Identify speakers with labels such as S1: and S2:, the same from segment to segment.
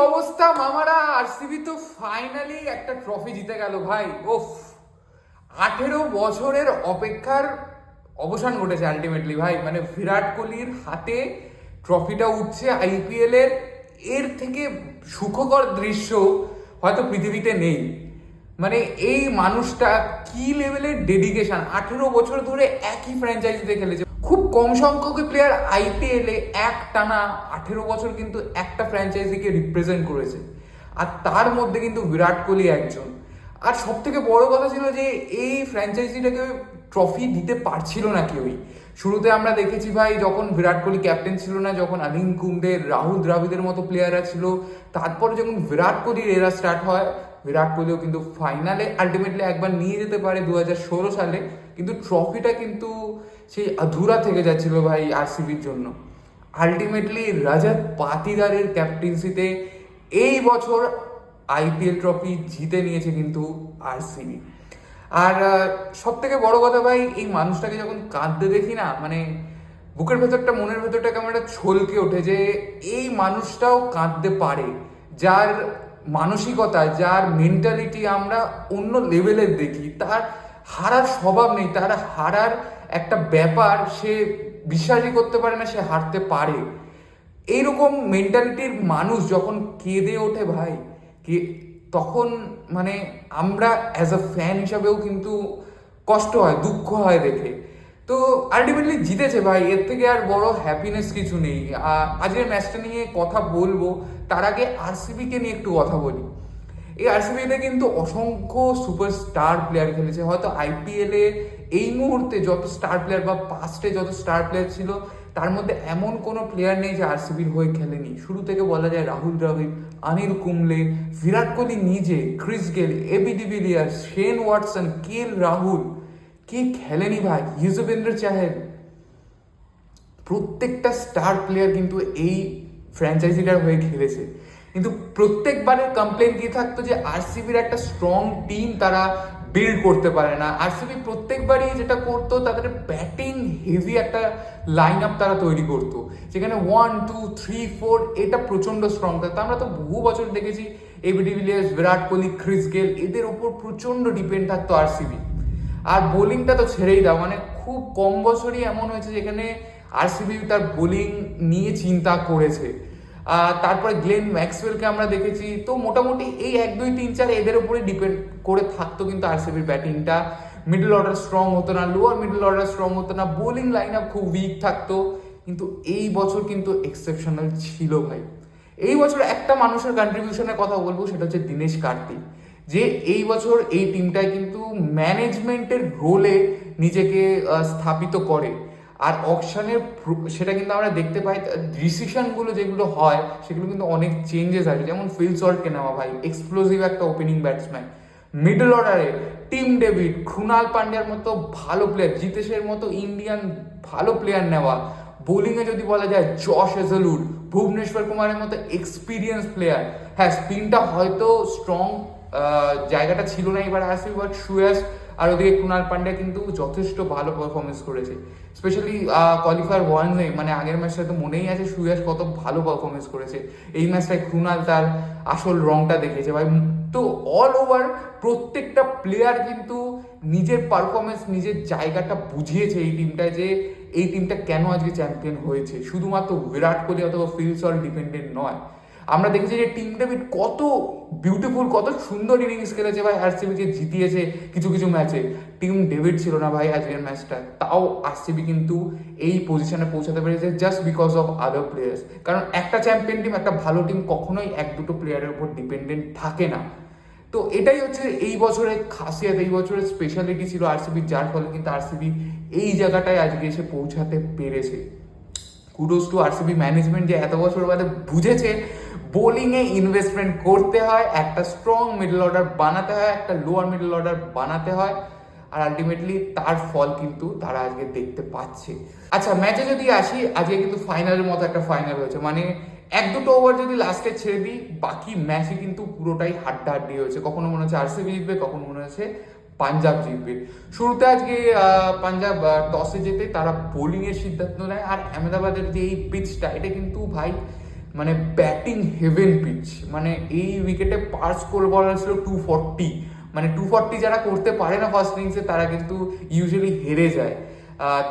S1: অবস্থা মামারা, আরসিবি তো ফাইনালি একটা ট্রফি জিতে গেল ভাই। ওফ, 18 বছরের অপেক্ষার অবসান ঘটেছে আলটিমেটলি ভাই। মানে বিরাট কোহলির হাতে ট্রফিটা উঠছে আইপিএল এর, এর থেকে সুখকর দৃশ্য হয়তো পৃথিবীতে নেই। মানে এই মানুষটা কি লেভেলের ডেডিকেশন, 18 বছর ধরে একই ফ্র্যাঞ্চাইজিতে খেলেছে। খুব কম সংখ্যক প্লেয়ার আইপিএলে এক টানা 18 বছর কিন্তু একটা ফ্র্যাঞ্চাইজিকে রিপ্রেজেন্ট করেছে, আর তার মধ্যে কিন্তু বিরাট কোহলি একজন। আর সব থেকে বড় কথা ছিল যে এই ফ্র্যাঞ্চাইজিটাকে ট্রফি দিতে পারছিল না কেউই। শুরুতে আমরা দেখেছি ভাই, যখন বিরাট কোহলি ক্যাপ্টেন ছিল না, যখন অনিল কুম্বলে, রাহুল দ্রাবিড়ের মতো প্লেয়াররা ছিল, তারপরে যখন বিরাট কোহলির এরা স্টার্ট হয়, বিরাট কোহলিও কিন্তু ফাইনালে আলটিমেটলি একবার নিয়ে যেতে পারে 2016 সালে, কিন্তু ট্রফিটা কিন্তু সেই আধুরা থেকে যাচ্ছিল ভাই আরসিবির জন্য। আলটিমেটলি রজত পাতিদারের ক্যাপ্টেন্সিতে এই বছর আইপিএল ট্রফি জিতে নিয়েছে কিন্তু আরসিবি। আর সব থেকে বড় কথা ভাই, এই মানুষটাকে যখন কাঁদতে দেখি না, মানে বুকের ভেতরটা, মনের ভেতরটা কেমন একটা ছলকে ওঠে যে এই মানুষটাও কাঁদতে পারে, যার মানসিকতা, যার মেন্টালিটি আমরা অন্য লেভেলের দেখি। তার হারার স্বভাব নেই, তার হারার একটা ব্যাপার সে বিশ্বাসই করতে পারে না সে হারতে পারে। এইরকম মেন্টালিটির মানুষ যখন কেঁদে ওঠে ভাই, কে তখন মানে আমরা অ্যাজ আ ফ্যান হিসাবেও কিন্তু কষ্ট হয়, দুঃখ হয় দেখে। তো আলটিমেটলি জিতেছে ভাই, এর থেকে আর বড় হ্যাপিনেস কিছু নেই। আজকের ম্যাচটা নিয়ে কথা বলবো, তার আগে আরসিবিকে নিয়ে একটু কথা বলি। এই আরসিবিতে কিন্তু অসংখ্য সুপারস্টার প্লেয়ার খেলেছে। হয়তো আইপিএলে এই মুহূর্তে যত স্টার প্লেয়ার বা পাস্টে যত স্টার প্লেয়ার ছিল, তার মধ্যে এমন কোনো প্লেয়ার নেই যে আরসিবির হয়ে খেলেনি। শুরু থেকে বলা যায় রাহুল দ্রাবিড়, অনিল কুম্বলে, বিরাট কোহলি নিজে, Chris Gayle, AB de Villiers, Shane Watson, Rahul, কে খেলেনি ভাই, ইউজবেন্দ্র চাহেল। প্রত্যেকটা স্টার প্লেয়ার কিন্তু এই ফ্র্যাঞ্চাইজিটার হয়ে খেলেছে। কিন্তু প্রত্যেকবারের কমপ্লেন কি থাকতো যে আরসিবির একটা স্ট্রং টিম তারা বিল্ড করতে পারে না। আরসিবি প্রত্যেকবারই যেটা করতো, তাদের ব্যাটিং হেভি একটা লাইন আপ তারা তৈরি করতো, যেখানে 1, 2, 3, 4 এটা প্রচন্ড স্ট্রং থাকতো। আমরা তো বহু বছর দেখেছি AB de Villiers, Virat Kohli, Chris Gayle, এদের উপর প্রচন্ড ডিপেন্ড থাকতো আরসিবি। আর বোলিংটা তো ছেড়েই দাও, মানে খুব কম বছরই এমন হয়েছে যেখানে আরসিবি তার বোলিং নিয়ে চিন্তা করেছে। তারপরে গ্লেন ম্যাক্সওয়েলকে আমরা দেখেছি। তো মোটামুটি এই 1, 2, 3, 4 এদের উপরে ডিপেন্ড করে থাকতো কিন্তু আরসিবির ব্যাটিংটা। মিডল অর্ডার স্ট্রং হতো না, লোয়ার মিডল অর্ডার স্ট্রং হতো না, বোলিং লাইন আপ খুব উইক থাকতো। কিন্তু এই বছর কিন্তু এক্সেপশনাল ছিল ভাই। এই বছর একটা মানুষের কন্ট্রিবিউশনের কথা বলবো, সেটা হচ্ছে দীনেশ কার্তিক, যে এই বছর এই টিমটায় কিন্তু ম্যানেজমেন্টের রোলে নিজেকে স্থাপিত করে। আর অকশনের সেটা কিন্তু আমরা দেখতে পাই, ডিসিশনগুলো যেগুলো হয় সেগুলো কিন্তু অনেক চেঞ্জেস আছে। যেমন ফিল সল্টকে নেওয়া ভাই, এক্সপ্লোসিভ একটা ওপেনিং ব্যাটসম্যান। মিডল অর্ডারে টিম ডেভিড, ক্রুনাল পান্ডিয়ার মতো ভালো প্লেয়ার, জিতেশের মতো ইন্ডিয়ান ভালো প্লেয়ার নেওয়া। বোলিংয়ে যদি বলা যায় জশ হেজলউড, ভুবনেশ্বর কুমারের মতো এক্সপিরিয়েন্স প্লেয়ার। হ্যাঁ, স্পিনটা হয়তো স্ট্রং জায়গাটা ছিল না এবার আরসিবি, বাট সুয়াস আর ওদিকে ক্রুনাল পান্ডিয়া কিন্তু যথেষ্ট ভালো পারফরমেন্স করেছে। স্পেশালি কোয়ালিফায়ার ওয়ানে, মানে আগের ম্যাচটা তো মনেই আছে সুয়াস কত ভালো পারফরমেন্স করেছে। এই ম্যাচটায় ক্রুনাল তার আসল রংটা দেখেছে ভাই। তো অল ওভার প্রত্যেকটা প্লেয়ার কিন্তু নিজের পারফরমেন্স, নিজের জায়গাটা বুঝিয়েছে এই টিমটায়, যে এই টিমটা কেন আজকে চ্যাম্পিয়ন হয়েছে। শুধুমাত্র বিরাট কোহলি অথবা ফিল সল্ট ডিপেন্ডেন্ট নয়। আমরা দেখেছি যে টিম ডেভিড কত বিউটিফুল, কত সুন্দর ইনিংস খেলেছে ভাই, আরসিবিকে জিতিয়েছে কিছু কিছু ম্যাচে। টিম ডেভিড ছিল না ভাই আজকের ম্যাচটা, তাও আরসিবি কিন্তু এই পজিশনে পৌঁছাতে পেরেছে just because of other players. কারণ একটা চ্যাম্পিয়ন টিম, একটা ভালো টিম কখনোই 1-2 প্লেয়ারের উপর ডিপেন্ডেন্ট থাকে না। তো এটাই হচ্ছে এই বছরের খাসিয়াত, এই বছরের স্পেশালিটি ছিল আরসিবির, যার ফলে কিন্তু আরসিবি এই জায়গাটায় আজকে এসে পৌঁছাতে পেরেছে। কুডোস টু আরসিবি ম্যানেজমেন্ট, যে এত বছর বাদে বুঝেছে বোলিংয়ে ইনভেস্টমেন্ট করতে হয়, একটা স্ট্রং মিডল অর্ডার বানাতে হয়, একটা লোয়ার মিডল অর্ডার বানাতে হয়। আর আলটিমেটলি তার ফল কিন্তু তারা আজকে দেখতে পাচ্ছে। আচ্ছা, ম্যাচে যদি আসি, আজকে কিন্তু ফাইনালের মতো একটা ফাইনাল হয়েছে। মানে 1-2 ওভার যদি লাস্টে ছেড়ে দিই, বাকি ম্যাচে কিন্তু পুরোটাই হাড্ডাহাড্ডি হয়েছে। কখনো মনে হচ্ছে আরসিবি জিতবে, কখনো মনে হচ্ছে পাঞ্জাব জিতবে। শুরুতে আজকে পাঞ্জাব টসে যেতে তারা বোলিংয়ের সিদ্ধান্ত নেয়। আর আহমেদাবাদের যে এই পিচটা, এটা কিন্তু ভাই মানে ব্যাটিং হেভেন পিচ, মানে এই উইকেটে পার স্কোর বলা ছিল 240, মানে 240 যারা করতে পারে না ফার্স্ট ইনিংসে তারা কিন্তু ইউজুয়ালি হেরে যায়।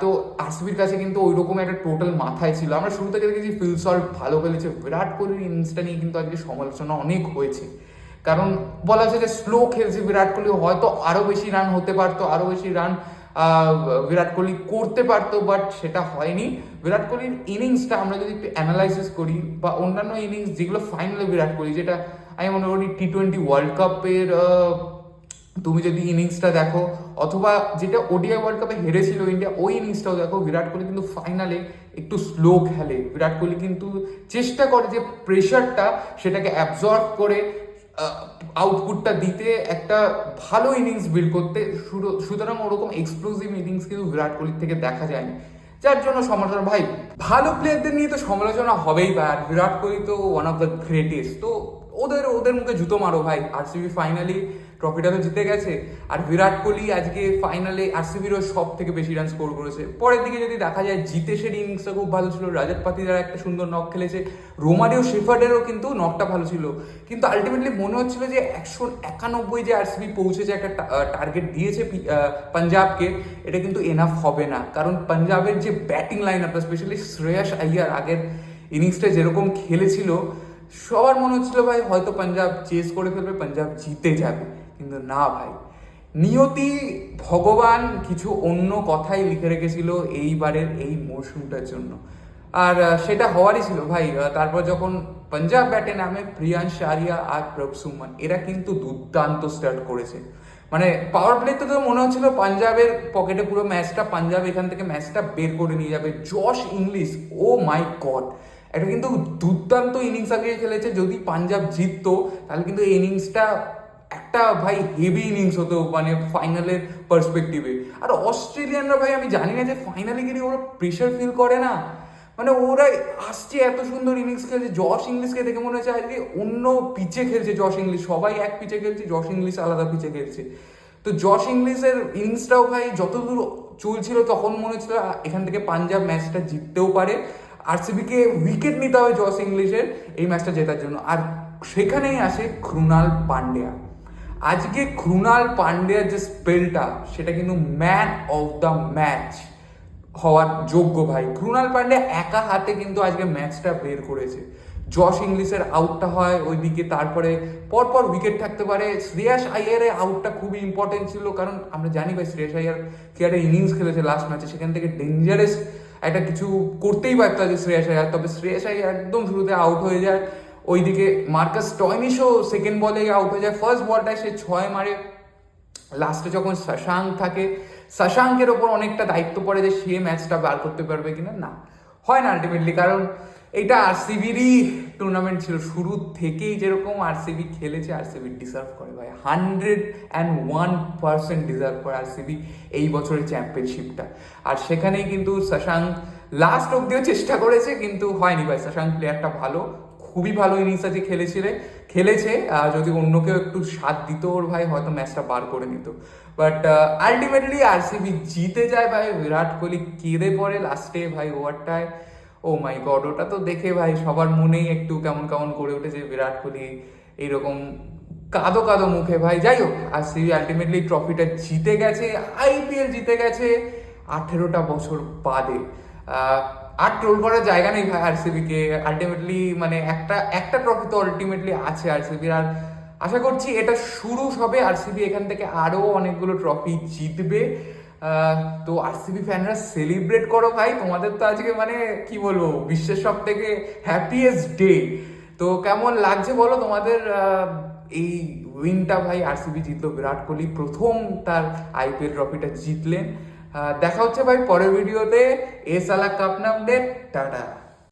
S1: তো আরসিবির কাছে কিন্তু ওই রকম একটা টোটাল মাথায় ছিল। আমরা শুরু থেকে দেখেছি ফিল সল্ট ভালো খেলেছে, বিরাট কোহলির ইনিংসটা নিয়ে কিন্তু আজকে সমালোচনা অনেক হয়েছে, কারণ বলা হচ্ছে যে স্লো খেলছে বিরাট কোহলি, হয়তো আরও বেশি রান হতে পারতো, আরও বেশি রান বিরাট কোহলি করতে পারতো, বাট সেটা হয়নি। বিরাট কোহলির ইনিংসটা আমরা যদি একটু অ্যানালাইসিস করি বা অন্যান্য ইনিংস যেগুলো ফাইনালে বিরাট কোহলি, যেটা আমি মনে করি T20 ওয়ার্ল্ড কাপের তুমি যদি ইনিংসটা দেখো, অথবা যেটা ওডিআই ওয়ার্ল্ড কাপে হেরেছিল ইন্ডিয়া ওই ইনিংসটাও দেখো, বিরাট কোহলি কিন্তু ফাইনালে একটু স্লো খেলে। বিরাট কোহলি কিন্তু চেষ্টা করে যে প্রেশারটা সেটাকে অ্যাবজর্ব করে আউটপুটটা দিতে, একটা ভালো ইনিংস বিল্ড করতে। সুতরাং ওরকম এক্সপ্লোসিভ ইনিংস কিন্তু বিরাট কোহলির থেকে দেখা যায়নি, যার জন্য সমালোচনা। ভাই ভালো প্লেয়ারদের নিয়ে তো সমালোচনা হবেই ভাই, আর বিরাট কোহলি তো ওয়ান অফ দ্য গ্রেটেস্ট, তো ওদের মুখে জুতো মারো ভাই। আরসিবি ফাইনালি ট্রফিটা তো জিতে গেছে, আর বিরাট কোহলি আজকে ফাইনালে আরসিবিরও সব থেকে বেশি রান স্কোর করেছে। পরের দিকে যদি দেখা যায়, জিতেশের ইনিংসটা খুব ভালো ছিল, রাজাত পাতিদার একটা সুন্দর নক খেলেছে, রোমারিও শেফার্ডেরও কিন্তু নকটা ভালো ছিল, কিন্তু আলটিমেটলি মনে হচ্ছিল যে 191 যে আরসিবি পৌঁছেছে, একটা টার্গেট দিয়েছে পাঞ্জাবকে, এটা কিন্তু এনাফ হবে না, কারণ পাঞ্জাবের যে ব্যাটিং লাইন আপটা, স্পেশালি শ্রেয়াস আইয়ার আগের ইনিংসটা যেরকম খেলেছিল, সবার মনে হচ্ছিল ভাই হয়তো পাঞ্জাব চেস করে ফেলবে, পাঞ্জাব জিতে যাবে, কিন্তু না ভাই, নিয়তি ভগবান কিছু অন্য কথাই লিখে রেখেছিল এইবারের এই মরশুমটার জন্য, আর সেটা হওয়ারই ছিল ভাই। তারপর যখন পাঞ্জাব ব্যাটে নামে, প্রিয়াংশ আরিয়া আর প্রভ সুমন এরা কিন্তু দুর্দান্ত স্টার্ট করেছে, মানে পাওয়ার প্লেতে তো মনে হচ্ছিল পাঞ্জাবের পকেটে পুরো ম্যাচটা, পাঞ্জাব এখান থেকে ম্যাচটা বের করে নিয়ে যাবে। জশ ইংলিশ, ও মাই গড, এটা কিন্তু দুর্দান্ত ইনিংস আগে খেলেছে। যদি পাঞ্জাব জিততো তাহলে কিন্তু এই ইনিংসটা একটা ভাই হেভি ইনিংস হতো, মানে ফাইনালের পার্সপেক্টিভে। আর অস্ট্রেলিয়ানরা ভাই, আমি জানি না যে ফাইনালে গিয়ে ওরা প্রেশার ফিল করে না, মানে ওরা আসছে এত সুন্দর ইনিংস খেলছে। জশ ইংলিশকে দেখে মনে হচ্ছে আজকে অন্য পিচে খেলছে জশ ইংলিশ, সবাই এক পিচে খেলছে, জশ ইংলিশ আলাদা পিচে খেলছে। তো জশ ইংলিশের ইনিংসটাও ভাই যতদূর চলছিল তখন মনে হচ্ছিল এখান থেকে পাঞ্জাব ম্যাচটা জিততেও পারে, আরসিবিকে উইকেট নিতে হবে জশ ইংলিশের এই ম্যাচটা জেতার জন্য। আর সেখানেই আসে ক্রুনাল পান্ডিয়া। আজকে ক্রুনাল পান্ডিয়ার যে স্পেলটা, সেটা কিন্তু ম্যান অফ দ্য ম্যাচ হওয়ার যোগ্য ভাই। ক্রুনাল পান্ডিয়া একা হাতে কিন্তু আজকে ম্যাচটা বের করেছে। জশ ইংলিশের আউটটা হয় ওইদিকে, তারপরে পরপর উইকেট থাকতে পারে। শ্রেয়াস আইয়ারের আউটটা খুবই ইম্পর্টেন্ট ছিল, কারণ আমরা জানি ভাই শ্রেয়াস আইয়ার কি একটা ইনিংস খেলেছে লাস্ট ম্যাচে, সেখান থেকে ডেঞ্জারাস একটা কিছু করতেই পারতো যে শ্রেয়াস আইয়ার, তবে শ্রেয়াস আইয়ার একদম শুরুতে আউট হয়ে যায়। ওইদিকে মার্কাস স্টয়নিশও সেকেন্ড বলে আউট হয়ে যায়, ফার্স্ট বলটায় সে 6 মারে। লাস্টে যখন শশাঙ্ক থাকে, শশাঙ্কের ওপর অনেকটা দায়িত্ব পড়ে যে সে ম্যাচটা বার করতে পারবে কিনা, না হয় না আলটিমেটলি, কারণ এটা আরসিবিরই টুর্নামেন্ট ছিল। শুরু থেকেই যেরকম আরসিবি খেলেছে, আরসিবি ডিজার্ভ করে ভাই, 101% ডিজার্ভ করে আরসিবি এই বছরের চ্যাম্পিয়নশিপটা। আর সেখানেই কিন্তু শশাঙ্ক লাস্ট অব্দিও চেষ্টা করেছে, কিন্তু হয়নি ভাই। শশাঙ্ক প্লেয়ারটা ভালো, খুবই ভালো ইনিংস আজকে খেলেছে। যদি অন্য কেউ একটু সাথ দিত ওর ভাই, হয়তো ম্যাচটা বার করে নিত। বাট আলটিমেটলি আরসিবি জিতে যায় ভাই। বিরাট কোহলি কেঁদে পড়ে লাস্টে ভাই ওভারটায়, ও মাই গড, ওটা তো দেখে ভাই সবার মনেই একটু কেমন কেমন করে উঠেছে। বিরাট কোহলি এইরকম কাঁদো কাঁদো মুখে ভাই। যাই হোক, আরসিবি আলটিমেটলি ট্রফিটা জিতে গেছে, আইপিএল জিতে গেছে 18টা বছর বাদে। আর ট্রোল করার জায়গা নেই ভাই আরসিবিকে। আলটিমেটলি মানে একটা ট্রফি তো আলটিমেটলি আছে আরসিবির, আর আশা করছি এটা শুরু হবে, আরসিবি এখান থেকে আরো অনেকগুলো ট্রফি জিতবে। তো আরসিবি ফ্যানরা সেলিব্রেট করো ভাই, তোমাদের তো আজকে মানে কি বলবো, বিশ্বের সব থেকে হ্যাপিয়েস্ট ডে। তো কেমন লাগছে বলো তোমাদের এই উইনটা ভাই? আরসিবি জিতলো, বিরাট কোহলি প্রথম তার আইপিএল ট্রফিটা জিতলেন। দেখা হচ্ছে ভাই পরের ভিডিওতে। এ সালা কাপ নাম দে, টাটা।